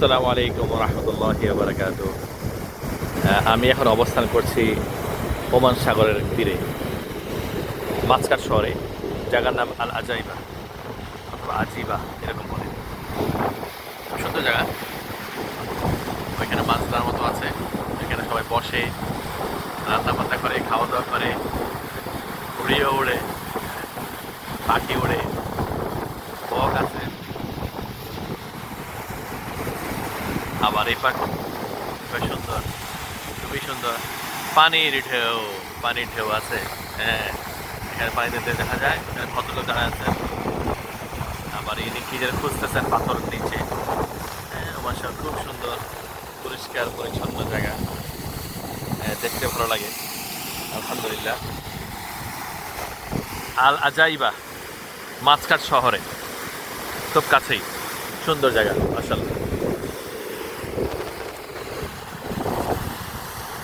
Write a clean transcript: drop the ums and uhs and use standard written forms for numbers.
আসসালামু আলাইকুম রহমতুল্লাহি ওয়া বারাকাতুহু। আমি এখন অবস্থান করছি ওমান সাগরের তীরে মাছকাট শহরে। জায়গার নাম আল আজাইবা অথবা আজিবা এরকম বলে। খুব সুন্দর জায়গা। ওইখানে মাছ ধরার মতো আছে। এখানে সবাই বসে, রান্না বান্না করে, খাওয়া দাওয়া করে, ঘুড়িও ওড়ে, পাখি ওড়ে, বক আছে। আবার এই পাখি সুন্দর, খুবই সুন্দর। পানির ঢেউ, পানির ঢেউ আছে। হ্যাঁ, এখানে পানিতে দেখা যায় এখানে ভদ্রলোক দাঁড়ায় আছেন। আবার ইনি কি যেন খুঁজতেছেন পাথরের নিচে। হ্যাঁ, আমার সব খুব সুন্দর, পরিষ্কার পরিচ্ছন্ন জায়গা। হ্যাঁ, দেখতে ভালো লাগে। আলহামদুলিল্লাহ। আল আজাইবা মাছকাট শহরে, খুব কাছেই। সুন্দর জায়গা মাশাআল্লাহ।